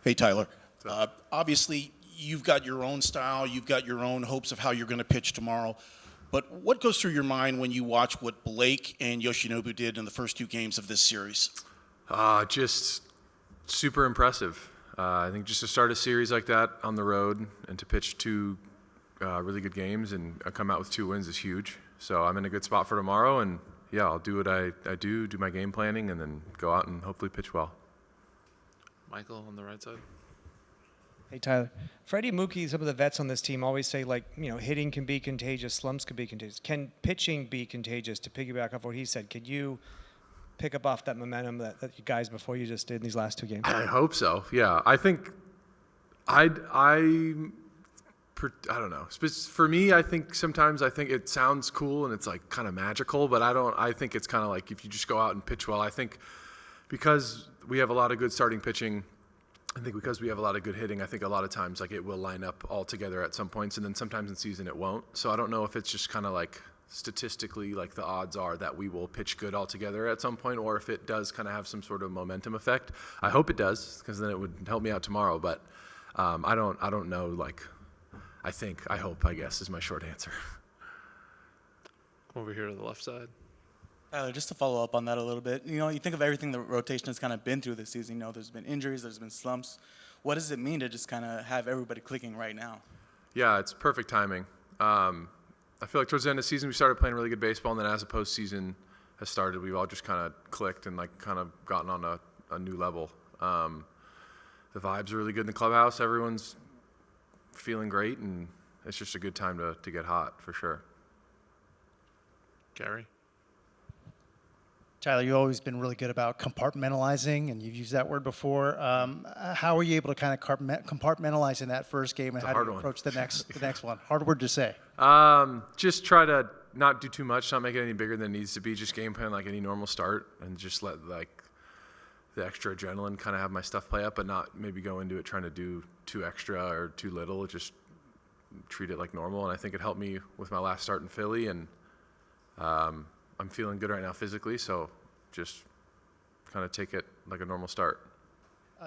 Hey, Tyler. Obviously, you've got your own style. You've got your own hopes of how you're going to pitch tomorrow. But what goes through your mind when you watch what Blake and Yoshinobu did in the first two games of this series? Just super impressive. I think just to start a series like that on the road and to pitch two really good games and come out with 2 wins is huge. So I'm in a good spot for tomorrow, and yeah, I'll do what I do my game planning, and then go out and hopefully pitch well. Michael on the right side. Hey, Tyler. Freddie, Mookie, some of the vets on this team always say, like, hitting can be contagious, slumps can be contagious. Can pitching be contagious? To piggyback off what he said, could you pick up off that momentum that you guys before you just did in these last 2 games? I hope so. Yeah, I think I don't know. For me, I think sometimes it sounds cool and it's like kind of magical, but I think it's kind of like if you just go out and pitch well. I think because we have a lot of good starting pitching, I think because we have a lot of good hitting, I think a lot of times like it will line up all together at some points, and then sometimes in season it won't. So I don't know if it's just kind of like statistically like the odds are that we will pitch good all together at some point, or if it does kind of have some sort of momentum effect. I hope it does, because then it would help me out tomorrow. But I don't know. Like I hope, I guess, is my short answer. Come over here to the left side. Tyler, just to follow up on that a little bit, you think of everything the rotation has kind of been through this season. There's been injuries, there's been slumps. What does it mean to just kind of have everybody clicking right now? Yeah, it's perfect timing. I feel like towards the end of the season we started playing really good baseball, and then as the postseason has started, we've all just kind of clicked and like kind of gotten on a new level. The vibes are really good in the clubhouse. Everyone's feeling great, and it's just a good time to get hot for sure. Gary? Tyler, you've always been really good about compartmentalizing, and you've used that word before. How were you able to kind of compartmentalize in that first game, and how do you approach the next one? Hard word to say. Just try to not do too much, not make it any bigger than it needs to be. Just game plan like any normal start, and just let like the extra adrenaline kind of have my stuff play up, but not maybe go into it trying to do too extra or too little. Just treat it like normal, and I think it helped me with my last start in Philly, and I'm feeling good right now physically, so just kind of take it like a normal start.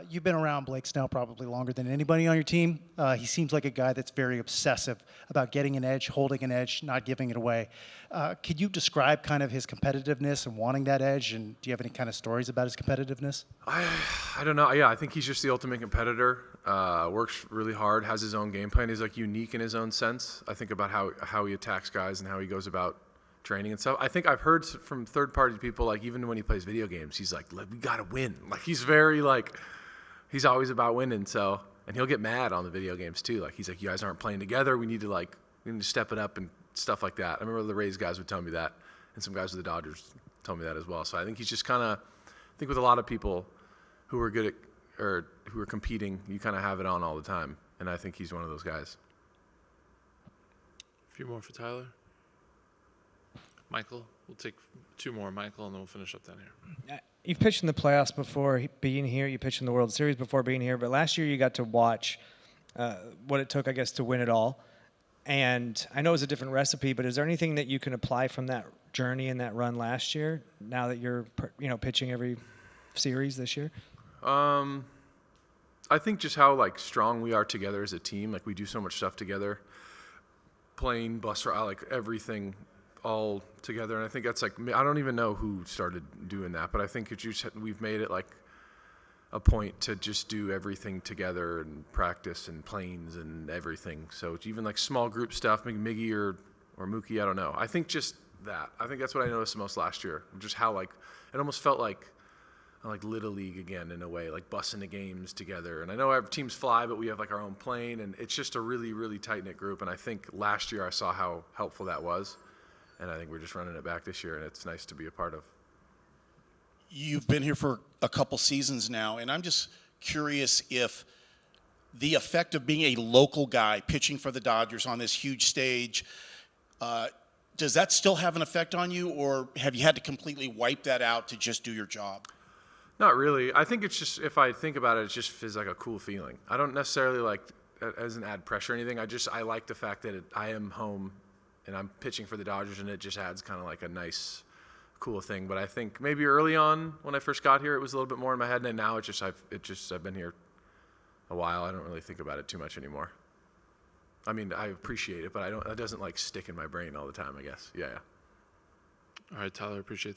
You've been around Blake Snell probably longer than anybody on your team. He seems like a guy that's very obsessive about getting an edge, holding an edge, not giving it away. Could you describe kind of his competitiveness and wanting that edge, and do you have any kind of stories about his competitiveness? I don't know. Yeah, I think he's just the ultimate competitor. Works really hard, has his own game plan. He's like unique in his own sense. I think about how he attacks guys and how he goes about training and stuff. I think I've heard from third-party people, like even when he plays video games, he's like, we got to win. Like he's very like, he's always about winning. So, and he'll get mad on the video games too. Like he's like, you guys aren't playing together. We need to step it up and stuff like that. I remember the Rays guys would tell me that, and some guys with the Dodgers told me that as well. So I think he's just kind of, I think with a lot of people who are good at, or who are competing, you kind of have it on all the time. And I think he's one of those guys. A few more for Tyler. Michael, we'll take 2 more, Michael, and then we'll finish up down here. You've pitched in the playoffs before being here. You pitched in the World Series before being here. But last year you got to watch what it took, I guess, to win it all. And I know it's a different recipe, but is there anything that you can apply from that journey and that run last year now that you're pitching every series this year? I think just how strong we are together as a team. Like we do so much stuff together, playing, bus route, everything all together. And I think that's I don't even know who started doing that, but I think we've made it a point to just do everything together and practice and planes and everything. So it's even small group stuff, maybe Miggy or Mookie, I don't know. I think just that. I think that's what I noticed the most last year. Just how it almost felt like Little League again in a way, bussing the games together. And I know our teams fly, but we have our own plane, and it's just a really, really tight-knit group. And I think last year I saw how helpful that was. And I think we're just running it back this year, and it's nice to be a part of. You've been here for a couple seasons now, and I'm just curious if the effect of being a local guy pitching for the Dodgers on this huge stage, does that still have an effect on you, or have you had to completely wipe that out to just do your job? Not really. I think it's just, if I think about it, it just feels like a cool feeling. I don't necessarily it doesn't add pressure or anything. I like the fact that I am home and I'm pitching for the Dodgers, and it just adds kind of a nice, cool thing. But I think maybe early on when I first got here, it was a little bit more in my head, and now I've been here a while, I don't really think about it too much anymore. I mean, I appreciate it, but it doesn't like stick in my brain all the time, I guess. Yeah. All right, Tyler, appreciate